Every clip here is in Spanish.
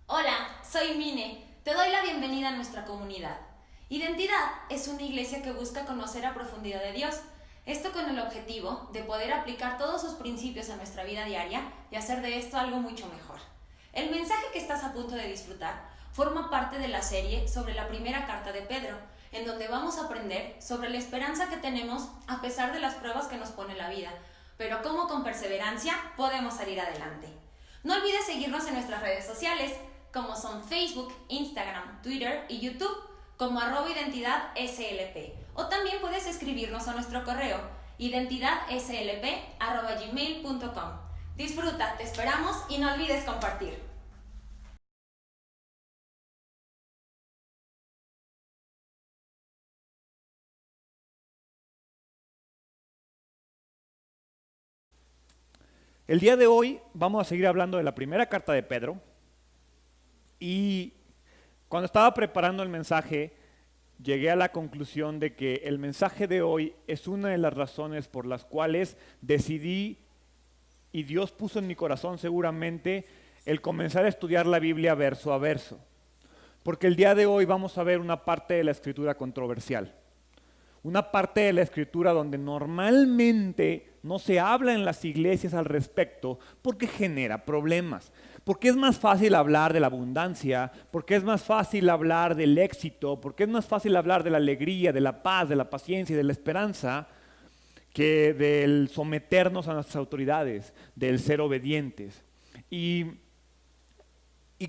Hola, soy Mine. Te doy la bienvenida a nuestra comunidad. Identidad es una iglesia que busca conocer a profundidad de Dios. Esto con el objetivo de poder aplicar todos sus principios a nuestra vida diaria y hacer de esto algo mucho mejor. El mensaje que estás a punto de disfrutar forma parte de la serie sobre la primera carta de Pedro, en donde vamos a aprender sobre la esperanza que tenemos a pesar de las pruebas que nos pone la vida, pero cómo con perseverancia podemos salir adelante. No olvides seguirnos en nuestras redes sociales, como son Facebook, Instagram, Twitter y YouTube, como @identidadslp. O también puedes escribirnos a nuestro correo identidadslp@gmail.com. Disfruta, te esperamos y no olvides compartir. El día de hoy vamos a seguir hablando de la primera carta de Pedro y cuando estaba preparando el mensaje llegué a la conclusión de que el mensaje de hoy es una de las razones por las cuales decidí y Dios puso en mi corazón seguramente el comenzar a estudiar la Biblia verso a verso. Porque el día de hoy vamos a ver una parte de la escritura controversial. Una parte de la escritura donde normalmente no se habla en las iglesias al respecto porque genera problemas. Porque es más fácil hablar de la abundancia, porque es más fácil hablar del éxito, porque es más fácil hablar de la alegría, de la paz, de la paciencia y de la esperanza que del someternos a nuestras autoridades, del ser obedientes. Y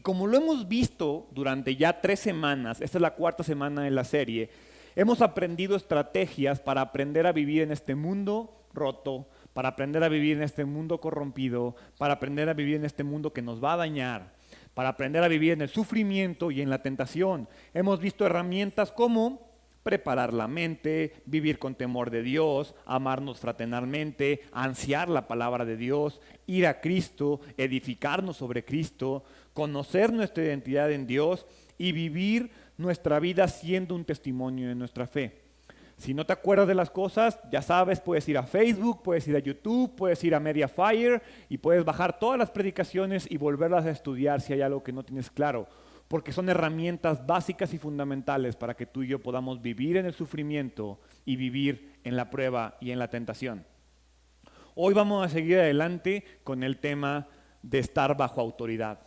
como lo hemos visto durante ya 3 semanas, esta es la 4ª semana de la serie, hemos aprendido estrategias para aprender a vivir en este mundo roto, para aprender a vivir en este mundo corrompido, para aprender a vivir en este mundo que nos va a dañar, para aprender a vivir en el sufrimiento y en la tentación. Hemos visto herramientas como preparar la mente, vivir con temor de Dios, amarnos fraternalmente, ansiar la palabra de Dios, ir a Cristo, edificarnos sobre Cristo, conocer nuestra identidad en Dios y vivir nuestra vida siendo un testimonio de nuestra fe. Si no te acuerdas de las cosas, ya sabes, puedes ir a Facebook, puedes ir a YouTube, puedes ir a Mediafire y puedes bajar todas las predicaciones y volverlas a estudiar si hay algo que no tienes claro, porque son herramientas básicas y fundamentales para que tú y yo podamos vivir en el sufrimiento y vivir en la prueba y en la tentación. Hoy vamos a seguir adelante con el tema de estar bajo autoridad,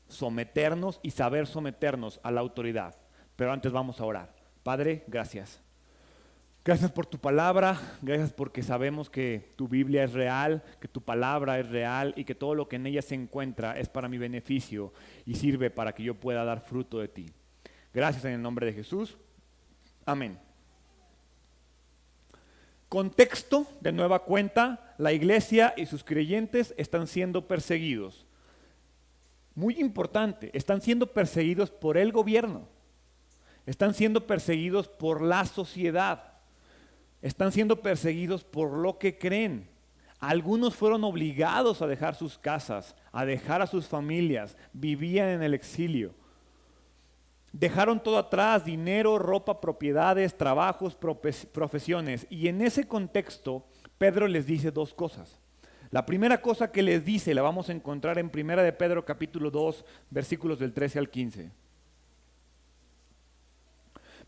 someternos y saber someternos a la autoridad. Pero antes vamos a orar. Padre, gracias. Gracias por tu palabra, gracias porque sabemos que tu Biblia es real, que tu palabra es real y que todo lo que en ella se encuentra es para mi beneficio y sirve para que yo pueda dar fruto de ti. Gracias en el nombre de Jesús. Amén. Contexto de nueva cuenta, la iglesia y sus creyentes están siendo perseguidos. Muy importante, están siendo perseguidos por el gobierno, están siendo perseguidos por la sociedad. Están siendo perseguidos por lo que creen. Algunos fueron obligados a dejar sus casas, a dejar a sus familias, vivían en el exilio. Dejaron todo atrás, dinero, ropa, propiedades, trabajos, profesiones. Y en ese contexto, Pedro les dice 2 cosas. La primera cosa que les dice la vamos a encontrar en 1 de Pedro capítulo 2, versículos del 13 al 15.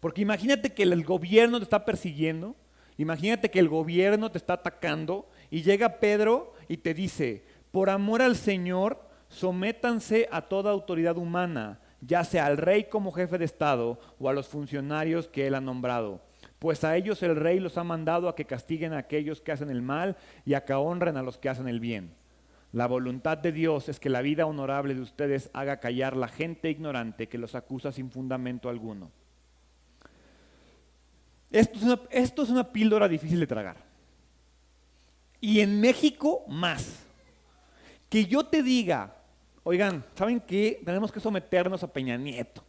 Porque imagínate que el gobierno te está persiguiendo. Imagínate que el gobierno te está atacando y llega Pedro y te dice, por amor al Señor, sométanse a toda autoridad humana, ya sea al rey como jefe de Estado o a los funcionarios que él ha nombrado. Pues a ellos el rey los ha mandado a que castiguen a aquellos que hacen el mal y a que honren a los que hacen el bien. La voluntad de Dios es que la vida honorable de ustedes haga callar la gente ignorante que los acusa sin fundamento alguno. Esto es una píldora difícil de tragar. Y en México más. Que yo te diga, oigan, ¿saben qué? Tenemos que someternos a Peña Nieto.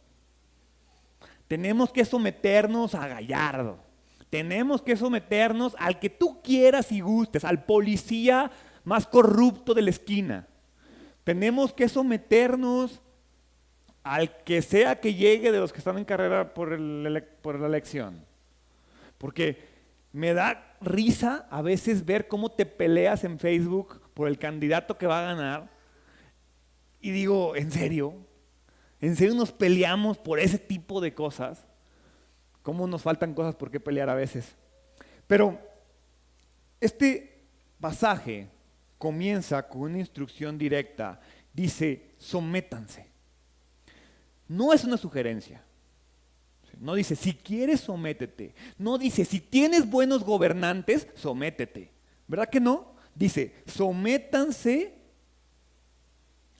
Tenemos que someternos a Gallardo. Tenemos que someternos al que tú quieras y gustes, al policía más corrupto de la esquina. Tenemos que someternos al que sea que llegue de los que están en carrera por la elección. Porque me da risa a veces ver cómo te peleas en Facebook por el candidato que va a ganar. Y digo, ¿en serio? ¿En serio nos peleamos por ese tipo de cosas? ¿Cómo nos faltan cosas por qué pelear a veces? Pero este pasaje comienza con una instrucción directa. Dice, sométanse. No es una sugerencia. No dice, si quieres, sométete. No dice, si tienes buenos gobernantes, sométete. ¿Verdad que no? Dice, sométanse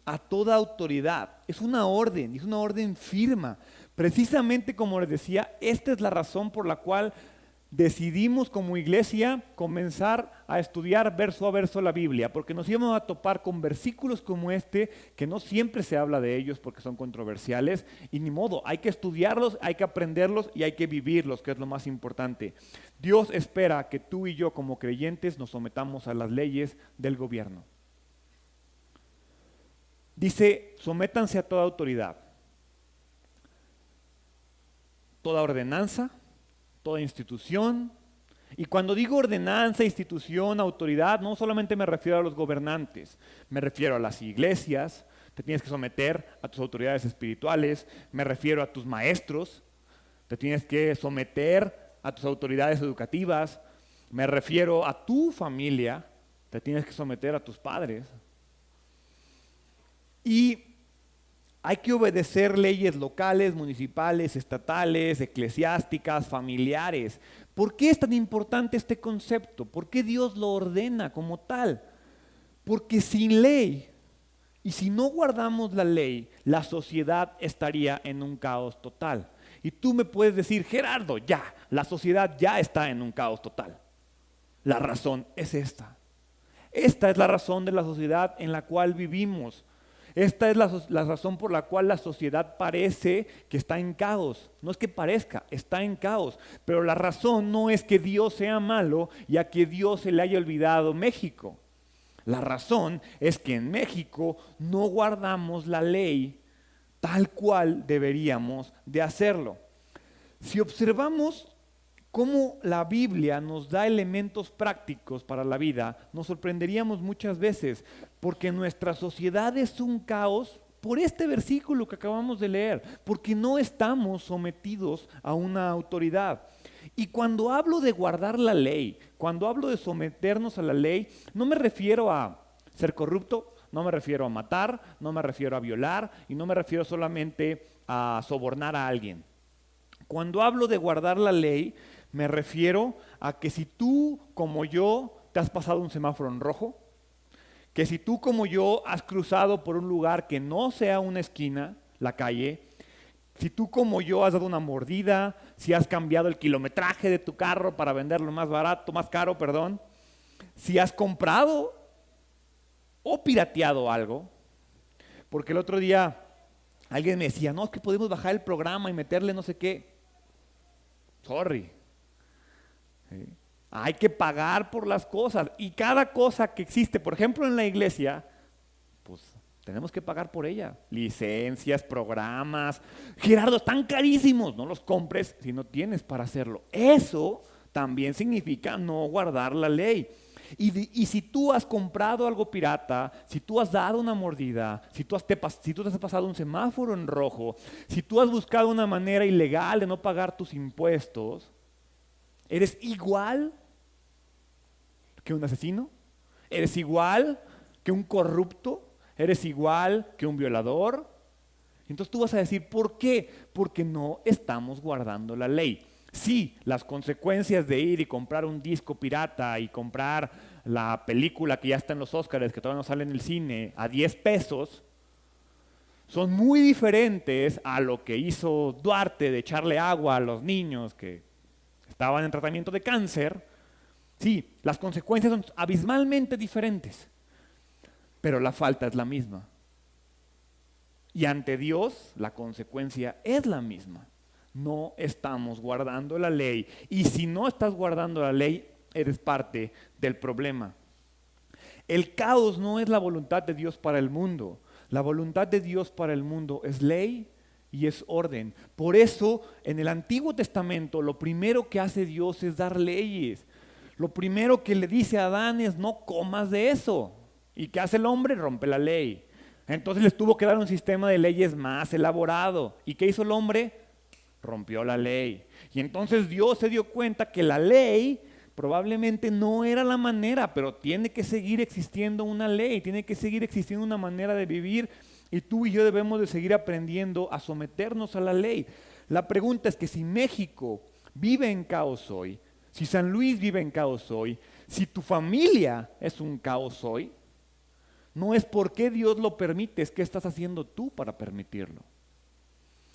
a toda autoridad. Es una orden firma. Precisamente como les decía, esta es la razón por la cual decidimos como iglesia comenzar a estudiar verso a verso la Biblia, porque nos íbamos a topar con versículos como este, que no siempre se habla de ellos porque son controversiales, y ni modo, hay que estudiarlos, hay que aprenderlos y hay que vivirlos, que es lo más importante. Dios espera que tú y yo como creyentes nos sometamos a las leyes del gobierno. Dice, sométanse a toda autoridad, toda ordenanza, toda institución. Y cuando digo ordenanza, institución, autoridad, no solamente me refiero a los gobernantes, me refiero a las iglesias, te tienes que someter a tus autoridades espirituales, me refiero a tus maestros, te tienes que someter a tus autoridades educativas, me refiero a tu familia, te tienes que someter a tus padres. Y hay que obedecer leyes locales, municipales, estatales, eclesiásticas, familiares. ¿Por qué es tan importante este concepto? ¿Por qué Dios lo ordena como tal? Porque sin ley, y si no guardamos la ley, la sociedad estaría en un caos total. Y tú me puedes decir, Gerardo, ya, la sociedad ya está en un caos total. La razón es esta. Esta es la razón de la sociedad en la cual vivimos. Esta es la razón por la cual la sociedad parece que está en caos. No es que parezca, está en caos. Pero la razón no es que Dios sea malo y a que Dios se le haya olvidado México. La razón es que en México no guardamos la ley tal cual deberíamos de hacerlo. Si observamos cómo la Biblia nos da elementos prácticos para la vida, nos sorprenderíamos muchas veces, porque nuestra sociedad es un caos por este versículo que acabamos de leer, porque no estamos sometidos a una autoridad. Y cuando hablo de guardar la ley, cuando hablo de someternos a la ley, no me refiero a ser corrupto, no me refiero a matar, no me refiero a violar y no me refiero solamente a sobornar a alguien. Cuando hablo de guardar la ley, me refiero a que si tú como yo te has pasado un semáforo en rojo, que si tú como yo has cruzado por un lugar que no sea una esquina, la calle, si tú como yo has dado una mordida, si has cambiado el kilometraje de tu carro para venderlo más caro, si has comprado o pirateado algo, porque el otro día alguien me decía, no, es que podemos bajar el programa y meterle no sé qué. Sorry. ¿Sí? Hay que pagar por las cosas y cada cosa que existe, por ejemplo en la iglesia, pues tenemos que pagar por ella. Licencias, programas. Gerardo, están carísimos, no los compres si no tienes para hacerlo. Eso también significa no guardar la ley. Y si tú has comprado algo pirata, si tú has dado una mordida, si tú te has pasado un semáforo en rojo, si tú has buscado una manera ilegal de no pagar tus impuestos, ¿eres igual que un asesino? ¿Eres igual que un corrupto? ¿Eres igual que un violador? Entonces tú vas a decir, ¿por qué? Porque no estamos guardando la ley. Sí, las consecuencias de ir y comprar un disco pirata y comprar la película que ya está en los Óscares, que todavía no sale en el cine, a 10 pesos, son muy diferentes a lo que hizo Duarte de echarle agua a los niños que estaban en tratamiento de cáncer. Sí, las consecuencias son abismalmente diferentes, pero la falta es la misma. Y ante Dios, la consecuencia es la misma. No estamos guardando la ley. Y si no estás guardando la ley, eres parte del problema. El caos no es la voluntad de Dios para el mundo. La voluntad de Dios para el mundo es ley y es orden. Por eso, en el Antiguo Testamento, lo primero que hace Dios es dar leyes. Lo primero que le dice a Adán es no comas de eso. ¿Y qué hace el hombre? Rompe la ley. Entonces les tuvo que dar un sistema de leyes más elaborado. ¿Y qué hizo el hombre? Rompió la ley. Y entonces Dios se dio cuenta que la ley probablemente no era la manera, pero tiene que seguir existiendo una ley, tiene que seguir existiendo una manera de vivir, y tú y yo debemos de seguir aprendiendo a someternos a la ley. La pregunta es que si México vive en caos hoy, si San Luis vive en caos hoy, si tu familia es un caos hoy, no es porque Dios lo permite, es qué estás haciendo tú para permitirlo.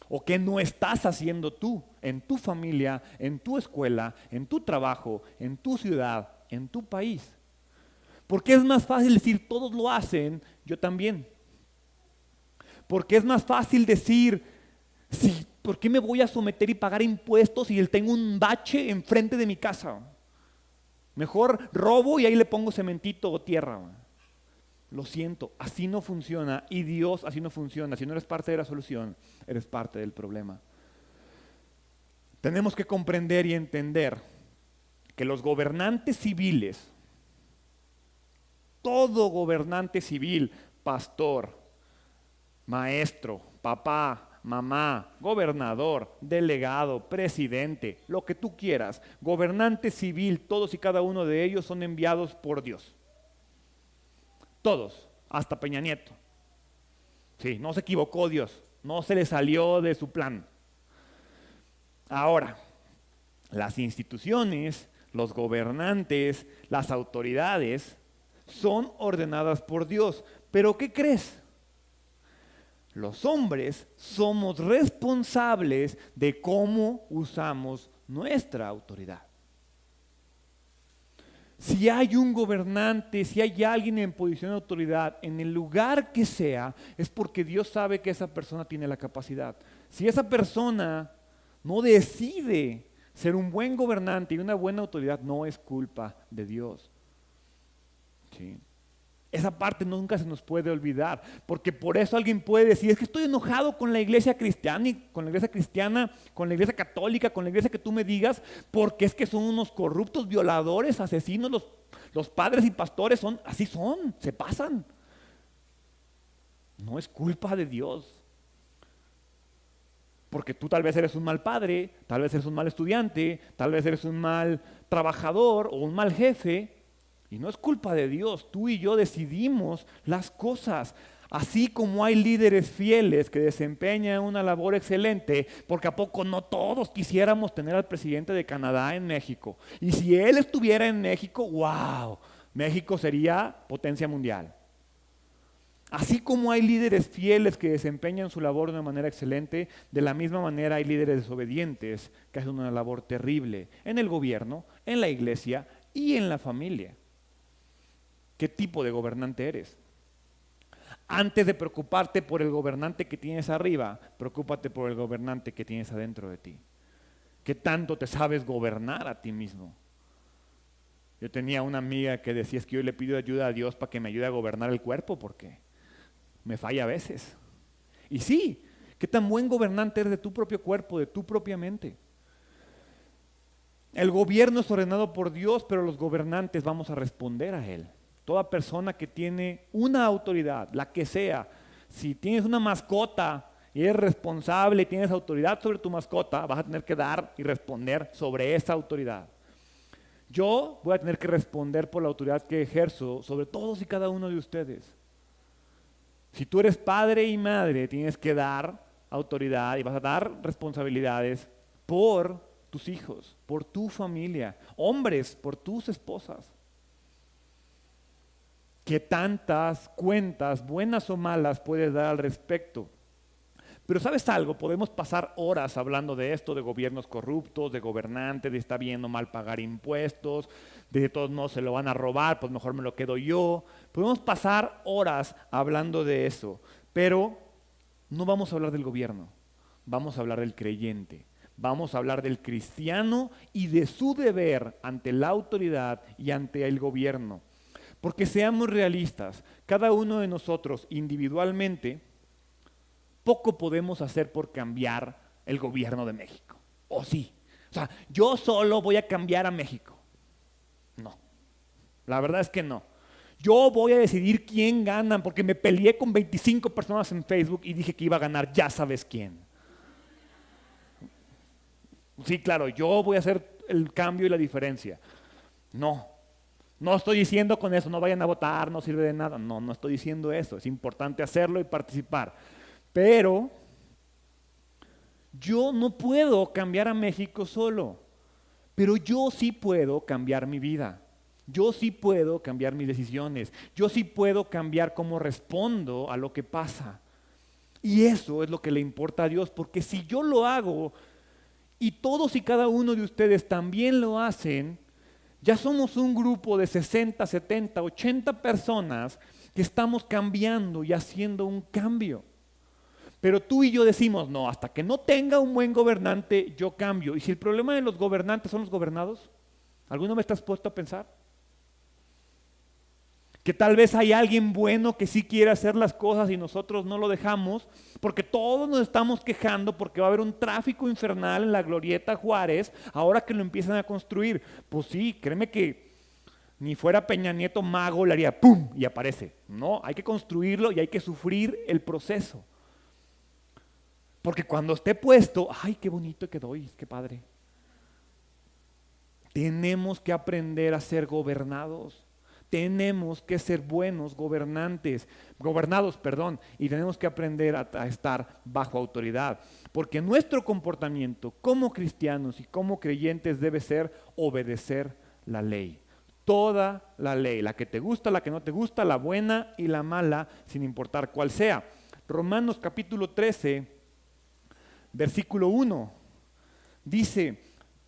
O qué no estás haciendo tú en tu familia, en tu escuela, en tu trabajo, en tu ciudad, en tu país. Porque es más fácil decir todos lo hacen, yo también. Porque es más fácil decir, sí, ¿por qué me voy a someter y pagar impuestos si tengo un bache enfrente de mi casa? Mejor robo y ahí le pongo cementito o tierra. Lo siento, así no funciona, y Dios así no funciona. Si no eres parte de la solución, eres parte del problema. Tenemos que comprender y entender que los gobernantes civiles, todo gobernante civil, pastor, maestro, papá, mamá, gobernador, delegado, presidente, lo que tú quieras, gobernante civil, todos y cada uno de ellos son enviados por Dios. Todos, hasta Peña Nieto. Sí, no se equivocó Dios, no se le salió de su plan. Ahora, las instituciones, los gobernantes, las autoridades son ordenadas por Dios. ¿Pero qué crees? Los hombres somos responsables de cómo usamos nuestra autoridad. Si hay un gobernante, si hay alguien en posición de autoridad, en el lugar que sea, es porque Dios sabe que esa persona tiene la capacidad. Si esa persona no decide ser un buen gobernante y una buena autoridad, no es culpa de Dios. ¿Sí? Esa parte nunca se nos puede olvidar, porque por eso alguien puede decir, es que estoy enojado con la iglesia cristiana, con la iglesia católica, con la iglesia que tú me digas, porque es que son unos corruptos, violadores, asesinos, los padres y pastores así son, se pasan. No es culpa de Dios. Porque tú tal vez eres un mal padre, tal vez eres un mal estudiante, tal vez eres un mal trabajador o un mal jefe. Y no es culpa de Dios, tú y yo decidimos las cosas. Así como hay líderes fieles que desempeñan una labor excelente, porque a poco no todos quisiéramos tener al presidente de Canadá en México. Y si él estuviera en México, ¡wow! México sería potencia mundial. Así como hay líderes fieles que desempeñan su labor de una manera excelente, de la misma manera hay líderes desobedientes que hacen una labor terrible en el gobierno, en la iglesia y en la familia. ¿Qué tipo de gobernante eres? Antes de preocuparte por el gobernante que tienes arriba, preocúpate por el gobernante que tienes adentro de ti. ¿Qué tanto te sabes gobernar a ti mismo? Yo tenía una amiga que decía, es que yo le pido ayuda a Dios para que me ayude a gobernar el cuerpo porque me falla a veces. Y sí, ¿qué tan buen gobernante eres de tu propio cuerpo, de tu propia mente? El gobierno es ordenado por Dios, pero los gobernantes vamos a responder a Él. Toda persona que tiene una autoridad, la que sea, si tienes una mascota y eres responsable y tienes autoridad sobre tu mascota, vas a tener que dar y responder sobre esa autoridad. Yo voy a tener que responder por la autoridad que ejerzo sobre todos y cada uno de ustedes. Si tú eres padre y madre, tienes que dar autoridad y vas a dar responsabilidades por tus hijos, por tu familia, hombres, por tus esposas. ¿Qué tantas cuentas, buenas o malas, puedes dar al respecto? Pero ¿sabes algo? Podemos pasar horas hablando de esto, de gobiernos corruptos, de gobernantes, de está bien o mal pagar impuestos, de todos modos se lo van a robar, pues mejor me lo quedo yo. Podemos pasar horas hablando de eso, pero no vamos a hablar del gobierno, vamos a hablar del creyente. Vamos a hablar del cristiano y de su deber ante la autoridad y ante el gobierno. Porque seamos realistas, cada uno de nosotros individualmente, poco podemos hacer por cambiar el gobierno de México. ¿O sí? O sea, yo solo voy a cambiar a México. No, la verdad es que no. Yo voy a decidir quién gana, porque me peleé con 25 personas en Facebook y dije que iba a ganar ya sabes quién. Sí, claro, yo voy a hacer el cambio y la diferencia. No estoy diciendo con eso, no vayan a votar, no sirve de nada. No estoy diciendo eso. Es importante hacerlo y participar. Pero yo no puedo cambiar a México solo. Pero yo sí puedo cambiar mi vida. Yo sí puedo cambiar mis decisiones. Yo sí puedo cambiar cómo respondo a lo que pasa. Y eso es lo que le importa a Dios, porque si yo lo hago y todos y cada uno de ustedes también lo hacen, ya somos un grupo de 60, 70, 80 personas que estamos cambiando y haciendo un cambio. Pero tú y yo decimos, no, hasta que no tenga un buen gobernante, yo cambio. ¿Y si el problema de los gobernantes son los gobernados? ¿Alguno me estás puesto a pensar? Que tal vez hay alguien bueno que sí quiere hacer las cosas y nosotros no lo dejamos, porque todos nos estamos quejando porque va a haber un tráfico infernal en la Glorieta Juárez ahora que lo empiezan a construir. Pues sí, créeme que ni fuera Peña Nieto mago le haría ¡pum! Y aparece. No, hay que construirlo y hay que sufrir el proceso. Porque cuando esté puesto, ¡ay, qué bonito quedó! ¡Qué padre! Tenemos que aprender a ser gobernados. Tenemos que ser buenos gobernados, y tenemos que aprender a estar bajo autoridad, porque nuestro comportamiento como cristianos y como creyentes debe ser obedecer la ley. Toda la ley, la que te gusta, la que no te gusta, la buena y la mala, sin importar cuál sea. Romanos capítulo 13, versículo 1, dice,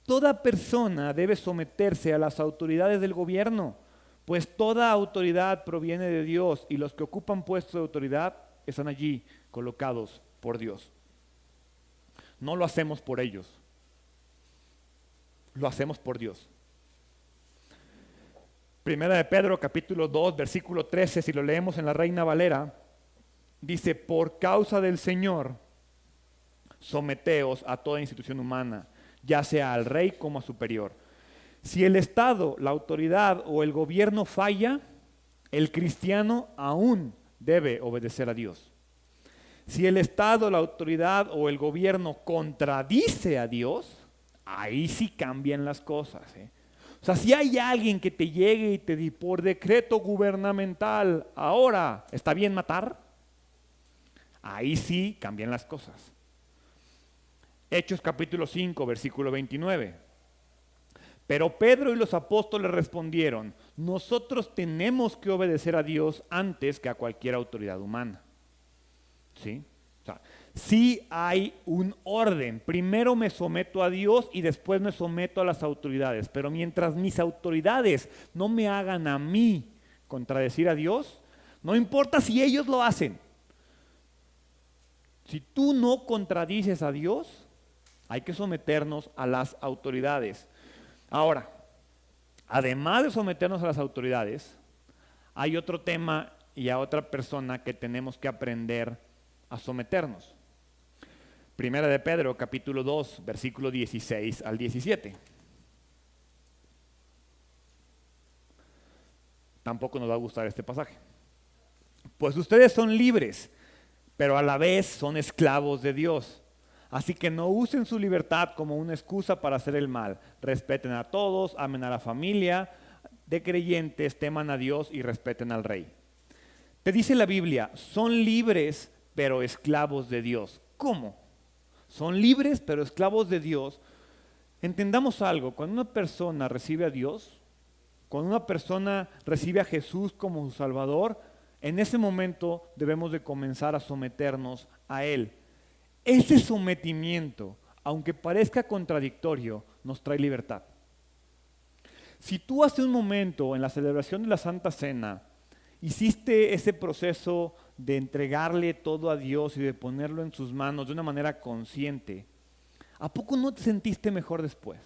toda persona debe someterse a las autoridades del gobierno, pues toda autoridad proviene de Dios y los que ocupan puestos de autoridad están allí colocados por Dios. No lo hacemos por ellos, lo hacemos por Dios. Primera de Pedro capítulo 2 versículo 13, si lo leemos en la Reina Valera, dice, por causa del Señor, someteos a toda institución humana, ya sea al rey como a superior. Si el Estado, la autoridad o el gobierno falla, el cristiano aún debe obedecer a Dios. Si el Estado, la autoridad o el gobierno contradice a Dios, ahí sí cambian las cosas. O sea, si hay alguien que te llegue y te dice por decreto gubernamental, ahora, ¿está bien matar? Ahí sí cambian las cosas. Hechos capítulo 5, versículo 29. Pero Pedro y los apóstoles respondieron, nosotros tenemos que obedecer a Dios antes que a cualquier autoridad humana. ¿Sí? O sea, sí hay un orden. Primero me someto a Dios y después me someto a las autoridades. Pero mientras mis autoridades no me hagan a mí contradecir a Dios, no importa si ellos lo hacen. Si tú no contradices a Dios, hay que someternos a las autoridades. Ahora, además de someternos a las autoridades, hay otro tema y a otra persona que tenemos que aprender a someternos. Primera de Pedro, capítulo 2, versículo 16 al 17. Tampoco nos va a gustar este pasaje. Pues ustedes son libres, pero a la vez son esclavos de Dios. Así que no usen su libertad como una excusa para hacer el mal. Respeten a todos, amen a la familia de creyentes, teman a Dios y respeten al rey. Te dice la Biblia, son libres pero esclavos de Dios. ¿Cómo? Son libres pero esclavos de Dios. Entendamos algo, cuando una persona recibe a Dios, cuando una persona recibe a Jesús como su Salvador, en ese momento debemos de comenzar a someternos a Él. Ese sometimiento, aunque parezca contradictorio, nos trae libertad. Si tú hace un momento en la celebración de la Santa Cena hiciste ese proceso de entregarle todo a Dios y de ponerlo en sus manos de una manera consciente, ¿a poco no te sentiste mejor después?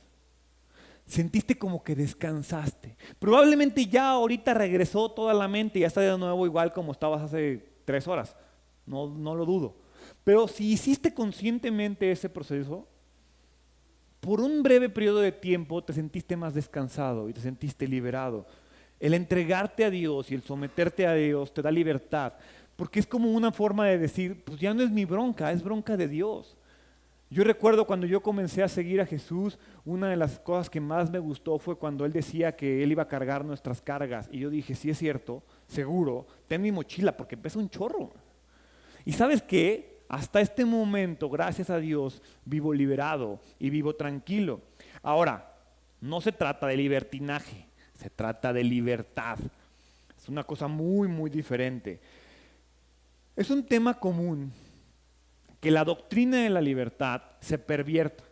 Sentiste como que descansaste. Probablemente ya ahorita regresó toda la mente y ya está de nuevo igual como estabas hace 3 horas. No lo dudo. Pero si hiciste conscientemente ese proceso, por un breve periodo de tiempo te sentiste más descansado y te sentiste liberado. El entregarte a Dios y el someterte a Dios te da libertad, porque es como una forma de decir, pues ya no es mi bronca, es bronca de Dios. Yo recuerdo cuando yo comencé a seguir a Jesús, una de las cosas que más me gustó fue cuando Él decía que Él iba a cargar nuestras cargas. Y yo dije, sí es cierto, seguro, ten mi mochila porque pesa un chorro. Y ¿sabes qué? Hasta este momento, gracias a Dios, vivo liberado y vivo tranquilo. Ahora, no se trata de libertinaje, se trata de libertad. Es una cosa muy, muy diferente. Es un tema común que la doctrina de la libertad se pervierta.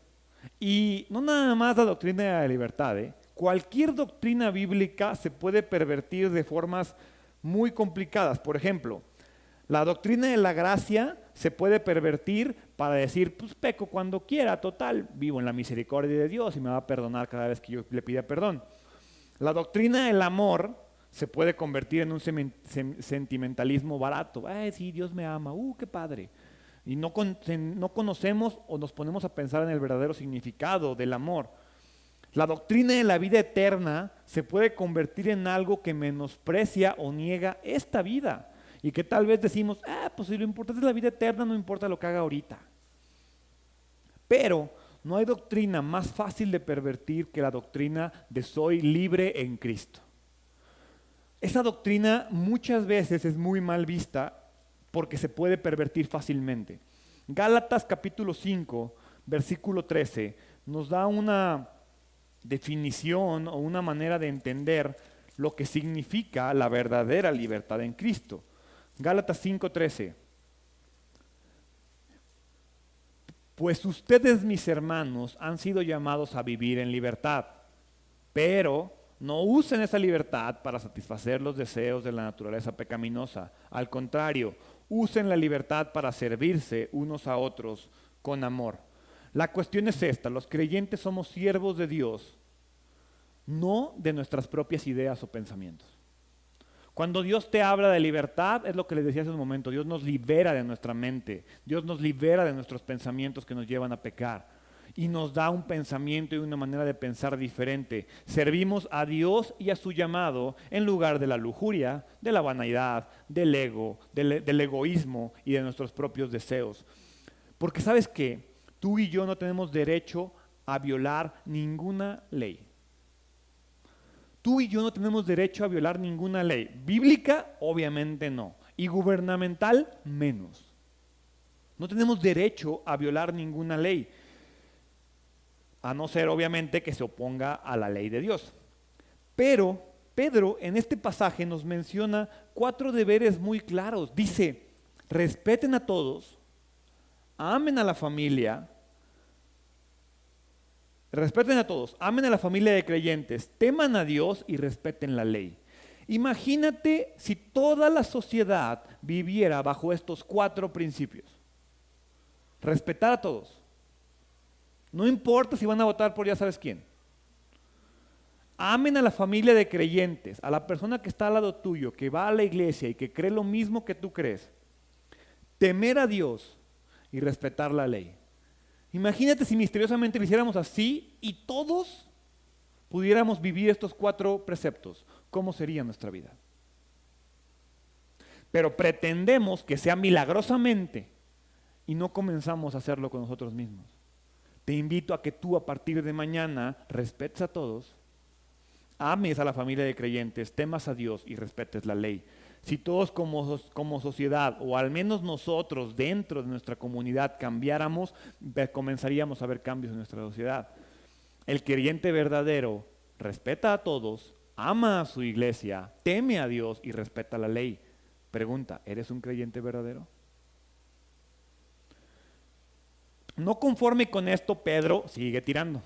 Y no nada más la doctrina de la libertad, cualquier doctrina bíblica se puede pervertir de formas muy complicadas. Por ejemplo, la doctrina de la gracia se puede pervertir para decir, pues peco cuando quiera, total, vivo en la misericordia de Dios y me va a perdonar cada vez que yo le pida perdón. La doctrina del amor se puede convertir en un sentimentalismo barato. Ay, sí, Dios me ama, qué padre. Y no conocemos o nos ponemos a pensar en el verdadero significado del amor. La doctrina de la vida eterna se puede convertir en algo que menosprecia o niega esta vida. Y que tal vez decimos, pues si lo importante es la vida eterna, no importa lo que haga ahorita. Pero no hay doctrina más fácil de pervertir que la doctrina de soy libre en Cristo. Esa doctrina muchas veces es muy mal vista porque se puede pervertir fácilmente. Gálatas capítulo 5, versículo 13, nos da una definición o una manera de entender lo que significa la verdadera libertad en Cristo. Gálatas 5:13. Pues ustedes, mis hermanos, han sido llamados a vivir en libertad, pero no usen esa libertad para satisfacer los deseos de la naturaleza pecaminosa. Al contrario, usen la libertad para servirse unos a otros con amor. La cuestión es esta: los creyentes somos siervos de Dios, no de nuestras propias ideas o pensamientos. Cuando Dios te habla de libertad, es lo que les decía hace un momento, Dios nos libera de nuestra mente, Dios nos libera de nuestros pensamientos que nos llevan a pecar y nos da un pensamiento y una manera de pensar diferente. Servimos a Dios y a su llamado en lugar de la lujuria, de la vanidad, del ego, del egoísmo y de nuestros propios deseos. Porque ¿sabes qué? Tú y yo no tenemos derecho a violar ninguna ley. Tú y yo no tenemos derecho a violar ninguna ley. Bíblica, obviamente no. Y gubernamental, menos. No tenemos derecho a violar ninguna ley. A no ser, obviamente, que se oponga a la ley de Dios. Pero Pedro en este pasaje nos menciona 4 deberes muy claros. Dice, respeten a todos, amen a la familia, respeten a todos, amen a la familia de creyentes, teman a Dios y respeten la ley. Imagínate si toda la sociedad viviera bajo estos 4 principios. Respetar a todos. No importa si van a votar por ya sabes quién. Amen a la familia de creyentes, a la persona que está al lado tuyo, que va a la iglesia y que cree lo mismo que tú crees. Temer a Dios y respetar la ley. Imagínate si misteriosamente lo hiciéramos así y todos pudiéramos vivir estos 4 preceptos. ¿Cómo sería nuestra vida? Pero pretendemos que sea milagrosamente y no comenzamos a hacerlo con nosotros mismos. Te invito a que tú a partir de mañana respetes a todos, ames a la familia de creyentes, temas a Dios y respetes la ley. Si todos como sociedad, o al menos nosotros dentro de nuestra comunidad cambiáramos, comenzaríamos a ver cambios en nuestra sociedad. El creyente verdadero respeta a todos, ama a su iglesia, teme a Dios y respeta la ley. Pregunta, ¿eres un creyente verdadero? No conforme con esto, Pedro sigue tirando.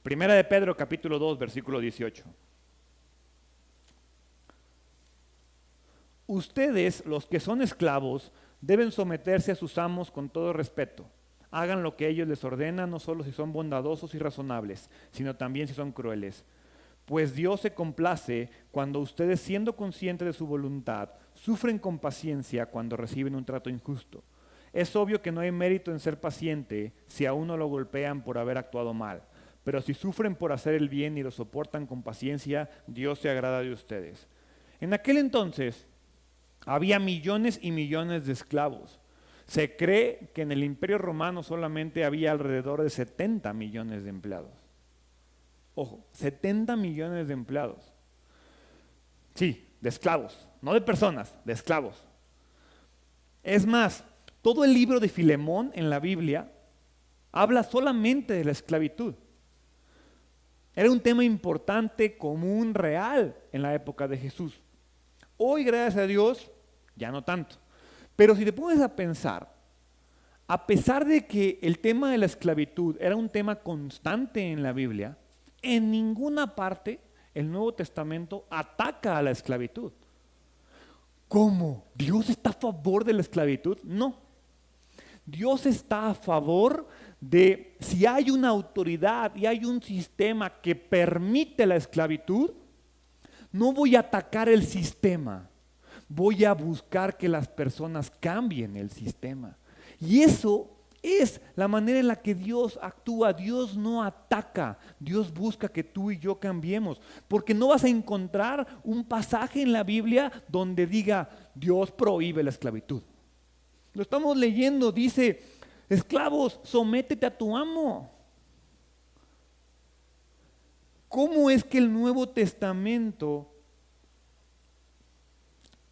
Primera de Pedro, capítulo 2, versículo 18. Ustedes, los que son esclavos, deben someterse a sus amos con todo respeto. Hagan lo que ellos les ordenan, no solo si son bondadosos y razonables, sino también si son crueles. Pues Dios se complace cuando ustedes, siendo conscientes de su voluntad, sufren con paciencia cuando reciben un trato injusto. Es obvio que no hay mérito en ser paciente si a uno lo golpean por haber actuado mal. pero si sufren por hacer el bien y lo soportan con paciencia, Dios se agrada de ustedes. En aquel entonces había millones y millones de esclavos. Se cree que en el Imperio Romano solamente había alrededor de 70 millones de empleados. Ojo, 70 millones de empleados. Sí, de esclavos, no de personas, de esclavos. Es más, todo el libro de Filemón en la Biblia habla solamente de la esclavitud. Era un tema importante, común, real en la época de Jesús. Hoy, gracias a Dios, ya no tanto. Pero si te pones a pensar, a pesar de que el tema de la esclavitud era un tema constante en la Biblia, en ninguna parte el Nuevo Testamento ataca a la esclavitud. ¿Cómo? ¿Dios está a favor de la esclavitud? No. Dios está a favor de si hay una autoridad y hay un sistema que permite la esclavitud, no voy a atacar el sistema, voy a buscar que las personas cambien el sistema. Y eso es la manera en la que Dios actúa. Dios no ataca, Dios busca que tú y yo cambiemos, porque no vas a encontrar un pasaje en la Biblia donde diga Dios prohíbe la esclavitud. Lo estamos leyendo, dice, esclavos, sométete a tu amo. ¿Cómo es que el Nuevo Testamento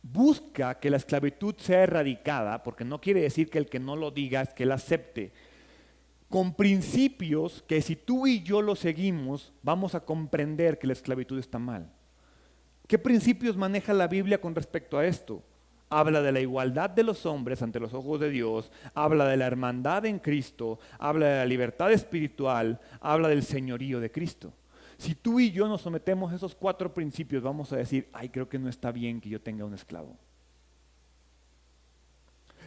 busca que la esclavitud sea erradicada? Porque no quiere decir que el que no lo diga es que él acepte. Con principios que si tú y yo los seguimos, vamos a comprender que la esclavitud está mal. ¿Qué principios maneja la Biblia con respecto a esto? Habla de la igualdad de los hombres ante los ojos de Dios, habla de la hermandad en Cristo, habla de la libertad espiritual, habla del señorío de Cristo. Si tú y yo nos sometemos a esos 4 principios, vamos a decir, ay, creo que no está bien que yo tenga un esclavo.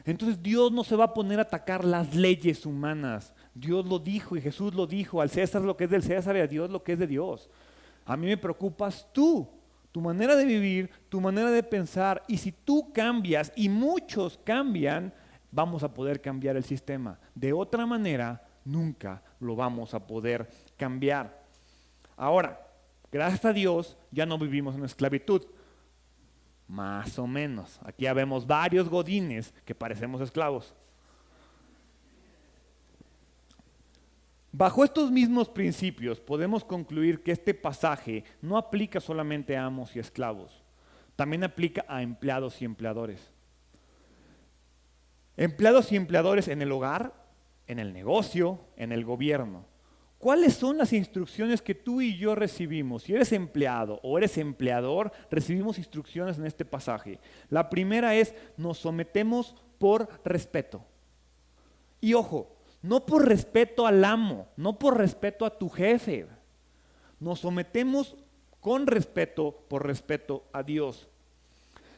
Entonces Dios no se va a poner a atacar las leyes humanas. Dios lo dijo y Jesús lo dijo, al César lo que es del César y a Dios lo que es de Dios. A mí me preocupas tú, tu manera de vivir, tu manera de pensar, y si tú cambias y muchos cambian, vamos a poder cambiar el sistema. De otra manera, nunca lo vamos a poder cambiar. Ahora, gracias a Dios, ya no vivimos en esclavitud. Más o menos. Aquí ya vemos varios godines que parecemos esclavos. Bajo estos mismos principios podemos concluir que este pasaje no aplica solamente a amos y esclavos, también aplica a empleados y empleadores. Empleados y empleadores en el hogar, en el negocio, en el gobierno. ¿Cuáles son las instrucciones que tú y yo recibimos? Si eres empleado o eres empleador, recibimos instrucciones en este pasaje. La primera es, nos sometemos por respeto. Y ojo, no por respeto al amo, no por respeto a tu jefe. Nos sometemos con respeto, por respeto a Dios.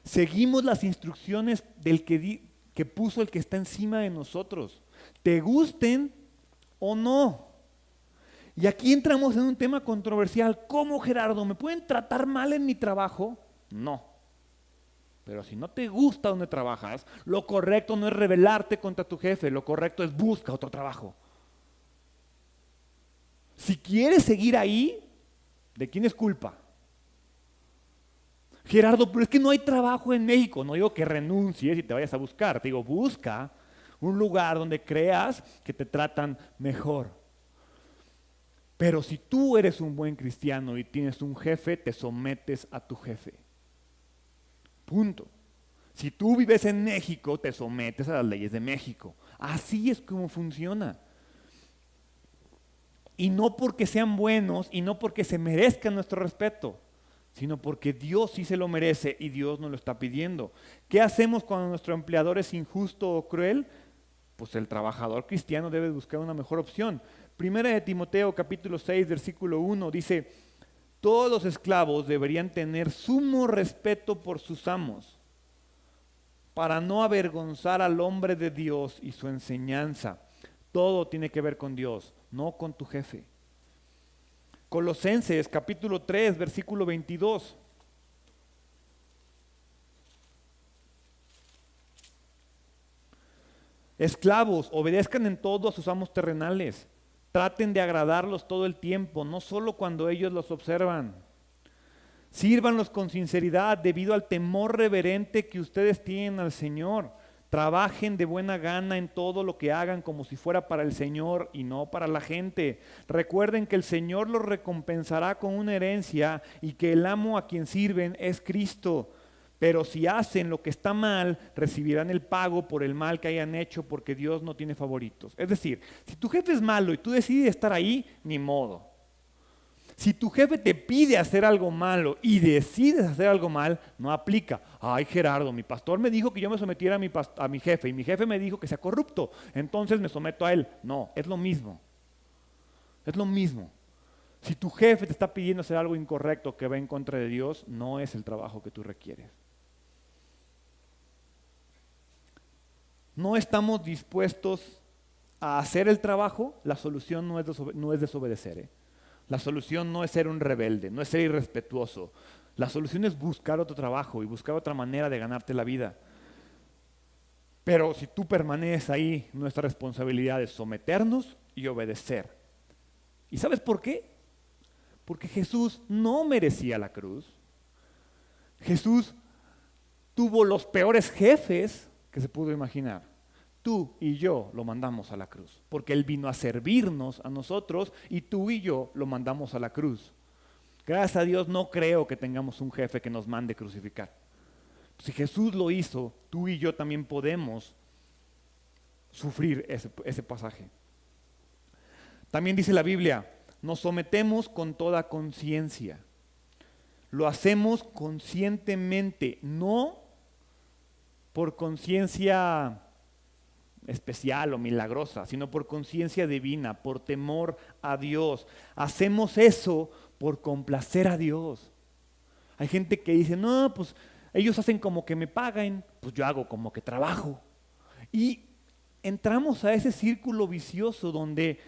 Seguimos las instrucciones del que puso el que está encima de nosotros, te gusten o no. Y aquí entramos en un tema controversial. ¿Cómo, Gerardo? ¿Me pueden tratar mal en mi trabajo? No. Pero si no te gusta donde trabajas, lo correcto no es rebelarte contra tu jefe, lo correcto es busca otro trabajo. Si quieres seguir ahí, ¿de quién es culpa? Gerardo, pero es que no hay trabajo en México. No digo que renuncies y te vayas a buscar, te digo, busca un lugar donde creas que te tratan mejor. Pero si tú eres un buen cristiano y tienes un jefe, te sometes a tu jefe. Punto. Si tú vives en México, te sometes a las leyes de México. Así es como funciona. Y no porque sean buenos y no porque se merezcan nuestro respeto, sino porque Dios sí se lo merece y Dios nos lo está pidiendo. ¿Qué hacemos cuando nuestro empleador es injusto o cruel? Pues el trabajador cristiano debe buscar una mejor opción. Primera de Timoteo capítulo 6 versículo 1 dice, todos los esclavos deberían tener sumo respeto por sus amos, para no avergonzar al hombre de Dios y su enseñanza. Todo tiene que ver con Dios, no con tu jefe. Colosenses capítulo 3 versículo 22. Esclavos, obedezcan en todo a sus amos terrenales, Traten de agradarlos todo el tiempo, no solo cuando ellos los observan. Sírvanlos con sinceridad debido al temor reverente que ustedes tienen al Señor. Trabajen de buena gana en todo lo que hagan como si fuera para el Señor y no para la gente. Recuerden que el Señor los recompensará con una herencia y que el amo a quien sirven es Cristo. Pero si hacen lo que está mal, recibirán el pago por el mal que hayan hecho, porque Dios no tiene favoritos. Es decir, si tu jefe es malo y tú decides estar ahí, ni modo. Si tu jefe te pide hacer algo malo y decides hacer algo mal, no aplica. Ay, Gerardo, mi pastor me dijo que yo me sometiera a mi jefe y mi jefe me dijo que sea corrupto, entonces me someto a él. No, es lo mismo. Es lo mismo. Si tu jefe te está pidiendo hacer algo incorrecto que va en contra de Dios, no es el trabajo que tú requieres. No estamos dispuestos a hacer el trabajo, la solución no es desobedecer. La solución no es ser un rebelde, no es ser irrespetuoso. La solución es buscar otro trabajo y buscar otra manera de ganarte la vida. Pero si tú permaneces ahí, nuestra responsabilidad es someternos y obedecer. ¿Y sabes por qué? Porque Jesús no merecía la cruz. Jesús tuvo los peores jefes que se pudo imaginar. Tú y yo lo mandamos a la cruz, porque Él vino a servirnos a nosotros y tú y yo lo mandamos a la cruz. Gracias a Dios no creo que tengamos un jefe que nos mande crucificar. Si Jesús lo hizo, tú y yo también podemos sufrir ese pasaje. También dice la Biblia, nos sometemos con toda conciencia. Lo hacemos conscientemente, no por conciencia especial o milagrosa, sino por conciencia divina, por temor a Dios. Hacemos eso por complacer a Dios. Hay gente que dice, no, pues ellos hacen como que me pagan, pues yo hago como que trabajo. Y entramos a ese círculo vicioso donde,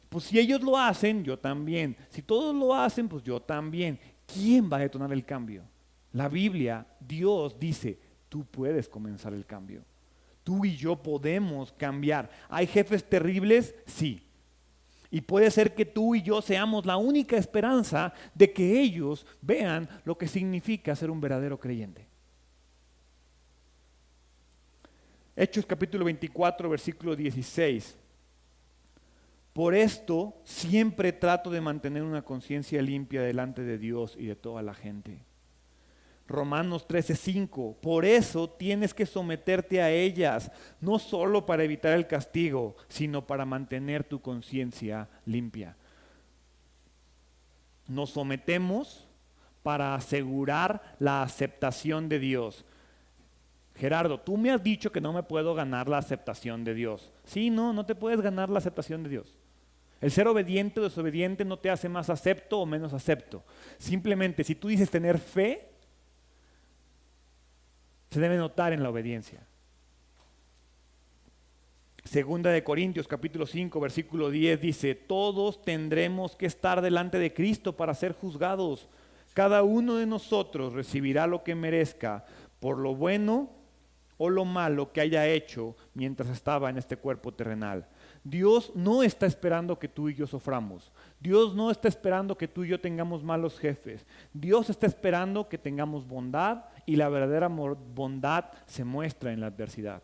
pues si ellos lo hacen, yo también. Si todos lo hacen, pues yo también. ¿Quién va a detonar el cambio? La Biblia, Dios dice, tú puedes comenzar el cambio. Tú y yo podemos cambiar. ¿Hay jefes terribles? Sí. Y puede ser que tú y yo seamos la única esperanza de que ellos vean lo que significa ser un verdadero creyente. Hechos capítulo 24, versículo 16. Por esto siempre trato de mantener una conciencia limpia delante de Dios y de toda la gente. Romanos 13:5, por eso tienes que someterte a ellas, no solo para evitar el castigo, sino para mantener tu conciencia limpia. Nos sometemos para asegurar la aceptación de Dios. Gerardo, tú me has dicho que no me puedo ganar la aceptación de Dios. Sí, no te puedes ganar la aceptación de Dios. El ser obediente o desobediente no te hace más acepto o menos acepto. Simplemente, si tú dices tener fe, se debe notar en la obediencia. Segunda de Corintios capítulo 5 versículo 10 dice, todos tendremos que estar delante de Cristo para ser juzgados. Cada uno de nosotros recibirá lo que merezca por lo bueno o lo malo que haya hecho mientras estaba en este cuerpo terrenal. Dios no está esperando que tú y yo suframos. Dios no está esperando que tú y yo tengamos malos jefes. Dios está esperando que tengamos bondad y la verdadera bondad se muestra en la adversidad.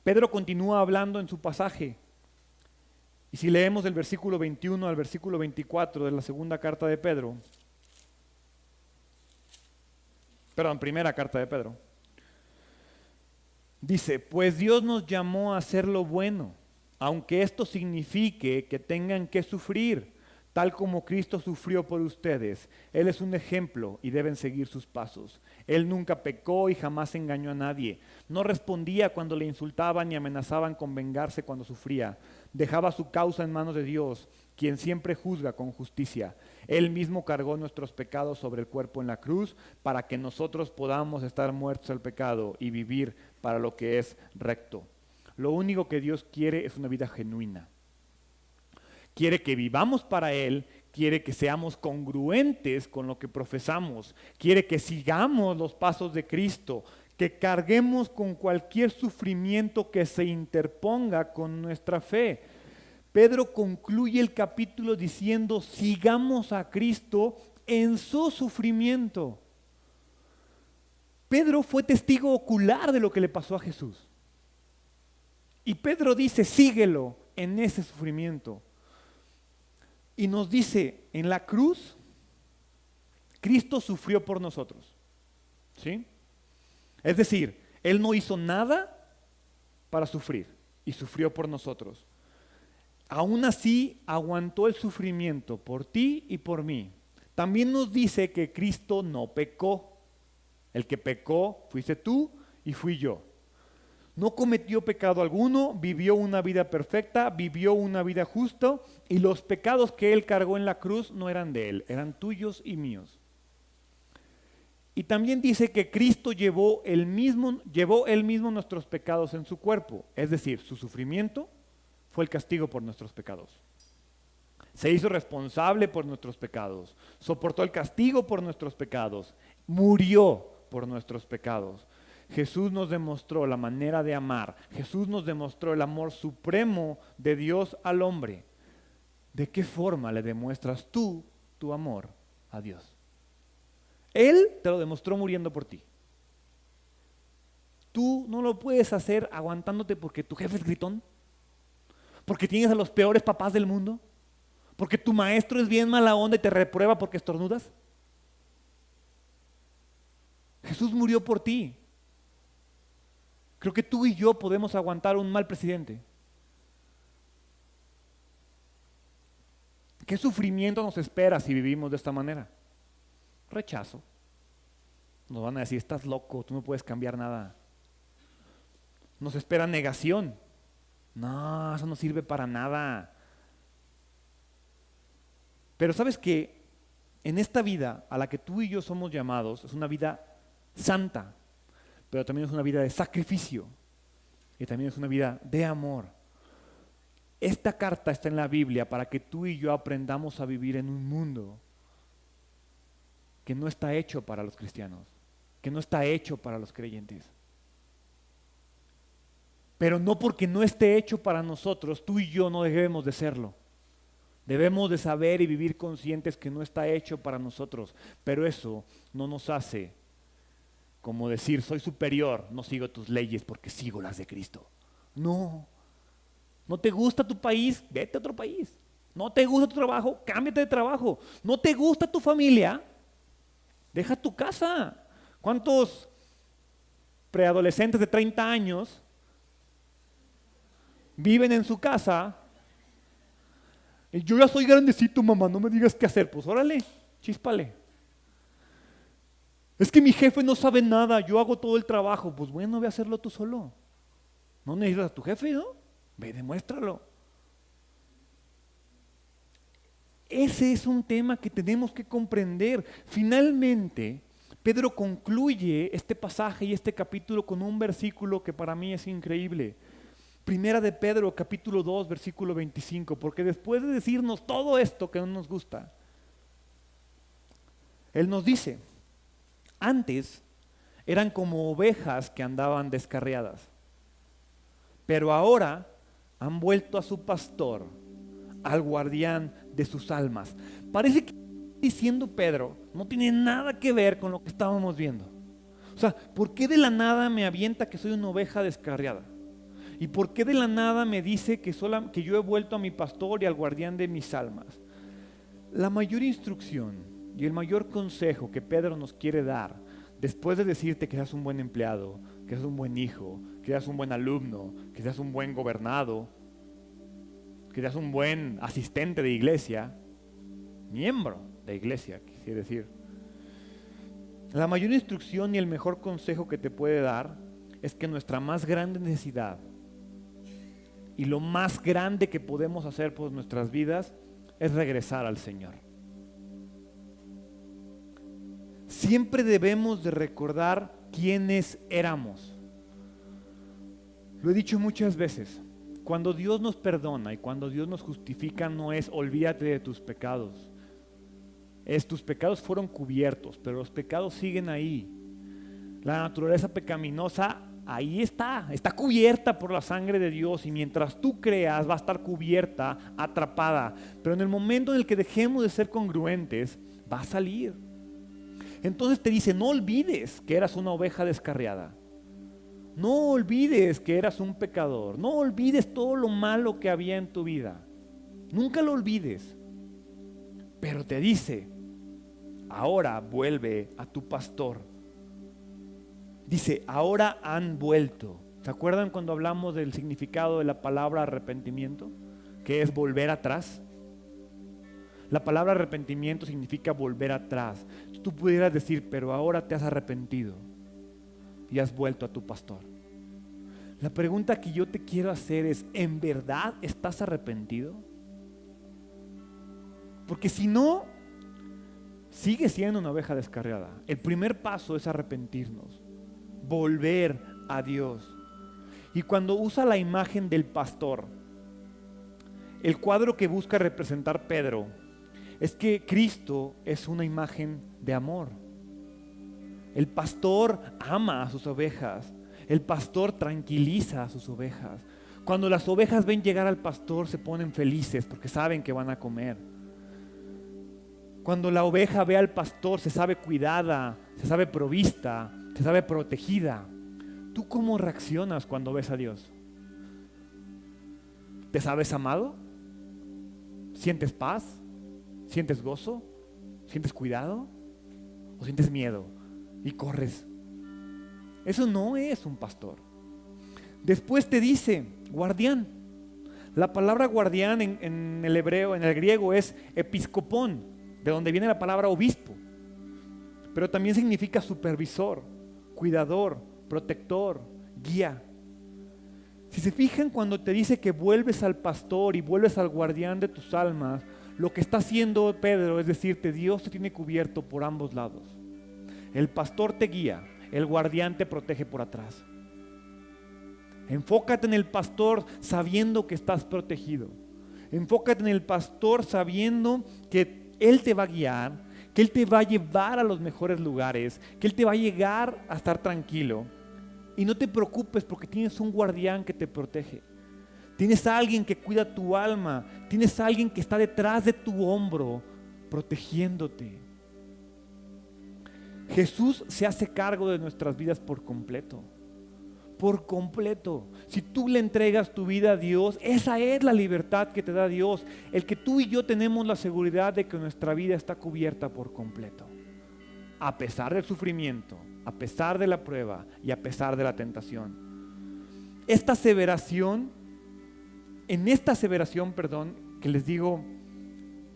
Pedro continúa hablando en su pasaje. Y si leemos del versículo 21 al versículo 24 de la segunda carta de Pedro, primera carta de Pedro, dice, pues Dios nos llamó a hacer lo bueno, aunque esto signifique que tengan que sufrir, tal como Cristo sufrió por ustedes. Él es un ejemplo y deben seguir sus pasos. Él nunca pecó y jamás engañó a nadie. No respondía cuando le insultaban ni amenazaban con vengarse cuando sufría. Dejaba su causa en manos de Dios, quien siempre juzga con justicia. Él mismo cargó nuestros pecados sobre el cuerpo en la cruz para que nosotros podamos estar muertos al pecado y vivir para lo que es recto. Lo único que Dios quiere es una vida genuina. Quiere que vivamos para Él, quiere que seamos congruentes con lo que profesamos, quiere que sigamos los pasos de Cristo, que carguemos con cualquier sufrimiento que se interponga con nuestra fe. Pedro concluye el capítulo diciendo, sigamos a Cristo en su sufrimiento. Pedro fue testigo ocular de lo que le pasó a Jesús. Y Pedro dice, síguelo en ese sufrimiento. Y nos dice, en la cruz, Cristo sufrió por nosotros. ¿Sí? Es decir, Él no hizo nada para sufrir y sufrió por nosotros. Aún así, aguantó el sufrimiento por ti y por mí. También nos dice que Cristo no pecó. El que pecó fuiste tú y fui yo. No cometió pecado alguno, vivió una vida perfecta, vivió una vida justa y los pecados que Él cargó en la cruz no eran de Él, eran tuyos y míos. Y también dice que Cristo llevó Él mismo nuestros pecados en su cuerpo, es decir, su sufrimiento fue el castigo por nuestros pecados. Se hizo responsable por nuestros pecados, soportó el castigo por nuestros pecados, murió por nuestros pecados. Jesús nos demostró la manera de amar. Jesús nos demostró el amor supremo de Dios al hombre. ¿De qué forma le demuestras tú tu amor a Dios? Él te lo demostró muriendo por ti. Tú no lo puedes hacer aguantándote porque tu jefe es gritón, porque tienes a los peores papás del mundo, porque tu maestro es bien mala onda y te reprueba porque estornudas. Jesús murió por ti. Creo que tú y yo podemos aguantar un mal presidente. ¿Qué sufrimiento nos espera si vivimos de esta manera? Rechazo. Nos van a decir, estás loco, tú no puedes cambiar nada. Nos espera negación. No, eso no sirve para nada. Pero ¿sabes qué? En esta vida a la que tú y yo somos llamados, es una vida santa, pero también es una vida de sacrificio y también es una vida de amor. Esta carta está en la Biblia para que tú y yo aprendamos a vivir en un mundo que no está hecho para los cristianos, que no está hecho para los creyentes. Pero no porque no esté hecho para nosotros, tú y yo no debemos de serlo. Debemos de saber y vivir conscientes que no está hecho para nosotros, pero eso no nos hace como decir, soy superior, no sigo tus leyes porque sigo las de Cristo. No. ¿No te gusta tu país? Vete a otro país. ¿No te gusta tu trabajo? Cámbiate de trabajo. ¿No te gusta tu familia? Deja tu casa. ¿Cuántos preadolescentes de 30 años viven en su casa? Yo ya soy grandecito, mamá, no me digas qué hacer. Pues órale, chíspale. Es que mi jefe no sabe nada, yo hago todo el trabajo. Pues bueno, ve a hacerlo tú solo. No necesitas a tu jefe, ¿no? Ve, demuéstralo. Ese es un tema que tenemos que comprender. Finalmente, Pedro concluye este pasaje y este capítulo con un versículo que para mí es increíble. Primera de Pedro, capítulo 2, versículo 25, porque después de decirnos todo esto que no nos gusta, él nos dice, antes eran como ovejas que andaban descarriadas, pero ahora han vuelto a su pastor, al guardián de sus almas. Parece que diciendo Pedro no tiene nada que ver con lo que estábamos viendo. O sea, ¿por qué de la nada me avienta que soy una oveja descarriada? ¿Y por qué de la nada me dice que yo he vuelto a mi pastor y al guardián de mis almas? La mayor instrucción y el mayor consejo que Pedro nos quiere dar, después de decirte que seas un buen empleado, que seas un buen hijo, que seas un buen alumno, que seas un buen gobernado, que seas un buen asistente de iglesia, miembro de iglesia, quisiera decir. La mayor instrucción y el mejor consejo que te puede dar es que nuestra más grande necesidad y lo más grande que podemos hacer por nuestras vidas es regresar al Señor. Siempre debemos de recordar quiénes éramos. Lo he dicho muchas veces, cuando Dios nos perdona y cuando Dios nos justifica no es olvídate de tus pecados. Tus pecados fueron cubiertos, pero los pecados siguen ahí. La naturaleza pecaminosa ahí está cubierta por la sangre de Dios, y mientras tú creas va a estar cubierta, atrapada. Pero en el momento en el que dejemos de ser congruentes, va a salir. Entonces te dice, no olvides que eras una oveja descarriada. No olvides que eras un pecador. No olvides todo lo malo que había en tu vida. Nunca lo olvides. Pero te dice, ahora vuelve a tu pastor. Dice, ahora han vuelto. ¿Se acuerdan cuando hablamos del significado de la palabra arrepentimiento? Que es volver atrás. La palabra arrepentimiento significa volver atrás. Tú pudieras decir, pero ahora te has arrepentido y has vuelto a tu pastor. La pregunta que yo te quiero hacer es, ¿en verdad estás arrepentido? Porque si no, sigue siendo una oveja descarriada. El primer paso es arrepentirnos, volver a Dios. Y cuando usa la imagen del pastor, el cuadro que busca representar Pedro es que Cristo es una imagen de amor. El pastor ama a sus ovejas. El pastor tranquiliza a sus ovejas. Cuando las ovejas ven llegar al pastor, se ponen felices porque saben que van a comer. Cuando la oveja ve al pastor, se sabe cuidada, se sabe provista, se sabe protegida. ¿Tú cómo reaccionas cuando ves a Dios? ¿Te sabes amado? ¿Sientes paz? ¿Sientes gozo? ¿Sientes cuidado? ¿O sientes miedo y corres? Eso no es un pastor. Después te dice guardián. La palabra guardián en el hebreo, en el griego, es episcopón, de donde viene la palabra obispo. Pero también significa supervisor, cuidador, protector, guía. Si se fijan, cuando te dice que vuelves al pastor y vuelves al guardián de tus almas, lo que está haciendo Pedro es decirte, Dios te tiene cubierto por ambos lados. El pastor te guía, el guardián te protege por atrás. Enfócate en el pastor sabiendo que estás protegido. Enfócate en el pastor sabiendo que Él te va a guiar, que Él te va a llevar a los mejores lugares, que Él te va a llegar a estar tranquilo. Y no te preocupes porque tienes un guardián que te protege. Tienes a alguien que cuida tu alma. Tienes a alguien que está detrás de tu hombro protegiéndote. Jesús se hace cargo de nuestras vidas por completo. Por completo. Si tú le entregas tu vida a Dios, esa es la libertad que te da Dios. El que tú y yo tenemos la seguridad de que nuestra vida está cubierta por completo. A pesar del sufrimiento, a pesar de la prueba y a pesar de la tentación. En esta aseveración, que les digo,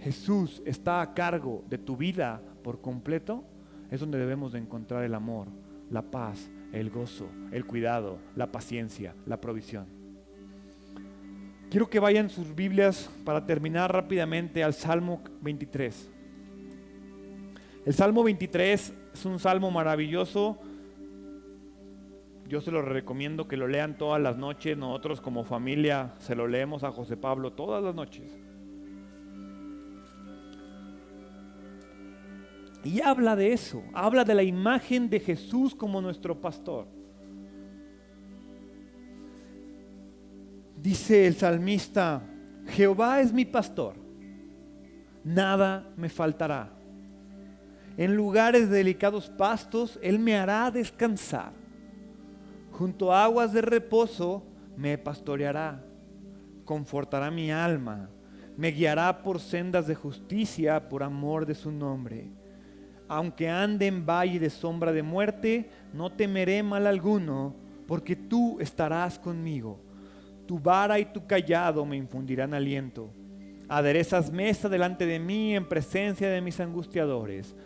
Jesús está a cargo de tu vida por completo, es donde debemos de encontrar el amor, la paz, el gozo, el cuidado, la paciencia, la provisión. Quiero que vayan sus Biblias para terminar rápidamente al Salmo 23. El Salmo 23 es un salmo maravilloso. Yo se lo recomiendo que lo lean todas las noches. Nosotros como familia se lo leemos a José Pablo todas las noches. Y habla de eso, habla de la imagen de Jesús como nuestro pastor. Dice el salmista, Jehová es mi pastor, nada me faltará. En lugares de delicados pastos, Él me hará descansar. Junto a aguas de reposo, me pastoreará. Confortará mi alma. Me guiará por sendas de justicia, por amor de su nombre. Aunque ande en valle de sombra de muerte, no temeré mal alguno, porque tú estarás conmigo. Tu vara y tu cayado me infundirán aliento. Aderezas mesa delante de mí en presencia de mis angustiadores.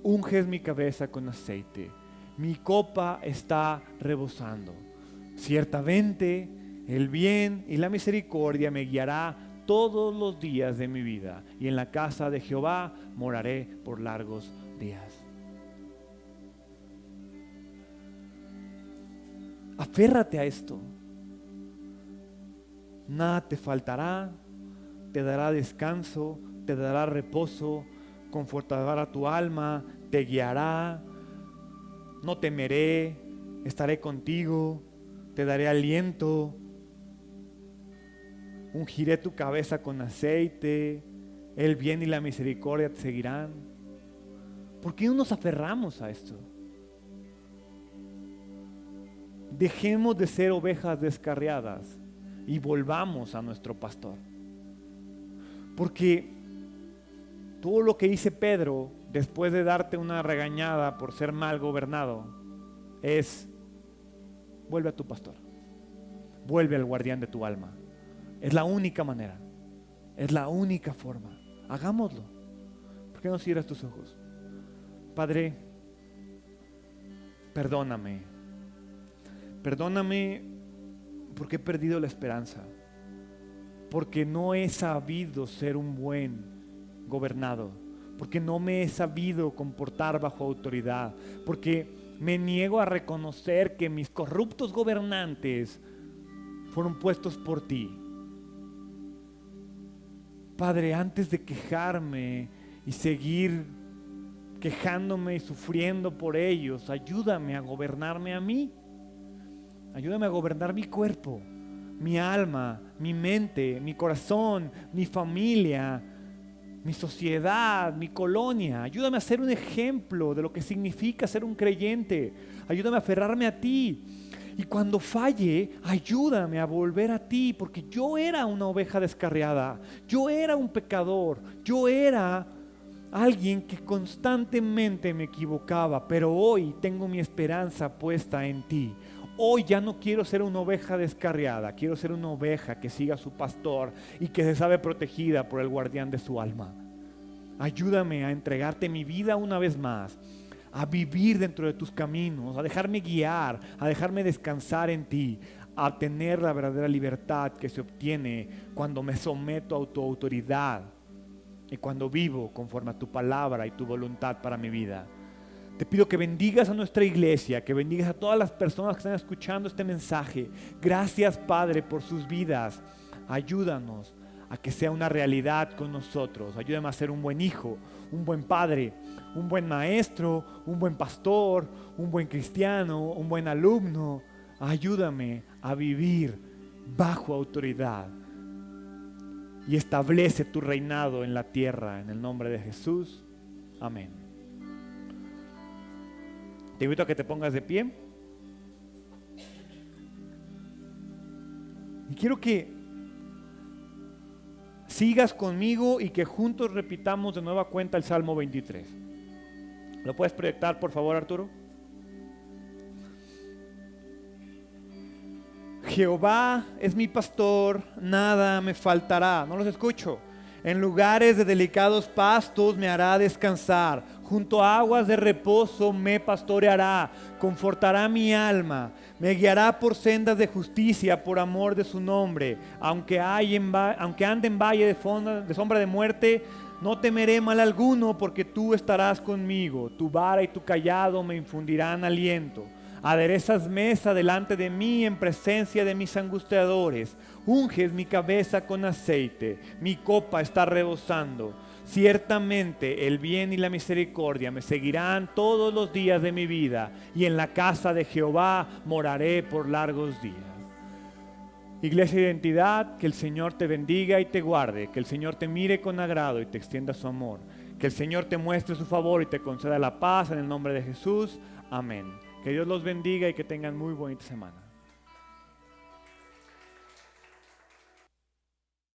Unges mi cabeza con aceite, mi copa está rebosando. Ciertamente el bien y la misericordia me guiará todos los días de mi vida, y en la casa de Jehová moraré por largos días. Aférrate a esto. Nada te faltará, te dará descanso, te dará reposo, confortará tu alma, te guiará. no temeré, estaré contigo, te daré aliento, ungiré tu cabeza con aceite, el bien y la misericordia te seguirán. ¿Por qué no nos aferramos a esto? Dejemos de ser ovejas descarriadas y volvamos a nuestro pastor. Porque todo lo que dice Pedro después de darte una regañada por ser mal gobernado es: vuelve a tu pastor, vuelve al guardián de tu alma. Es la única manera, es la única forma. Hagámoslo. ¿Por qué no cierras tus ojos? Padre, perdóname porque he perdido la esperanza, porque no he sabido ser un buen gobernado, porque no me he sabido comportar bajo autoridad, porque me niego a reconocer que mis corruptos gobernantes fueron puestos por ti. Padre, antes de quejarme y seguir quejándome y sufriendo por ellos, ayúdame a gobernarme a mí. Ayúdame a gobernar mi cuerpo, mi alma, mi mente, mi corazón, mi familia, mi sociedad, mi colonia. Ayúdame a ser un ejemplo de lo que significa ser un creyente. Ayúdame a aferrarme a ti. Y cuando falle, ayúdame a volver a ti, porque yo era una oveja descarriada, yo era un pecador, yo era alguien que constantemente me equivocaba, pero hoy tengo mi esperanza puesta en ti. Hoy ya no quiero ser una oveja descarriada, quiero ser una oveja que siga a su pastor y que se sabe protegida por el guardián de su alma. Ayúdame a entregarte mi vida una vez más, a vivir dentro de tus caminos, a dejarme guiar, a dejarme descansar en ti, a tener la verdadera libertad que se obtiene cuando me someto a tu autoridad y cuando vivo conforme a tu palabra y tu voluntad para mi vida. Te pido que bendigas a nuestra iglesia, que bendigas a todas las personas que están escuchando este mensaje. Gracias, Padre, por sus vidas. Ayúdanos a que sea una realidad con nosotros. Ayúdame a ser un buen hijo, un buen padre, un buen maestro, un buen pastor, un buen cristiano, un buen alumno. Ayúdame a vivir bajo autoridad y establece tu reinado en la tierra, en el nombre de Jesús. Amén. Te invito a que te pongas de pie. Y quiero que sigas conmigo y que juntos repitamos de nueva cuenta el Salmo 23. ¿Lo puedes proyectar, por favor, Arturo? Jehová es mi pastor, nada me faltará. No los escucho. En lugares de delicados pastos me hará descansar. Junto a aguas de reposo me pastoreará. Confortará mi alma. Me guiará por sendas de justicia por amor de su nombre. Aunque ande en valle de sombra de muerte, no temeré mal alguno, porque tú estarás conmigo. Tu vara y tu cayado me infundirán aliento. Aderezas mesa delante de mí en presencia de mis angustiadores. Unges mi cabeza con aceite, mi copa está rebosando. Ciertamente el bien y la misericordia me seguirán todos los días de mi vida, y en la casa de Jehová moraré por largos días. Iglesia Identidad, que el Señor te bendiga y te guarde, que el Señor te mire con agrado y te extienda su amor, que el Señor te muestre su favor y te conceda la paz en el nombre de Jesús. Amén. Que Dios los bendiga y que tengan muy bonita semana.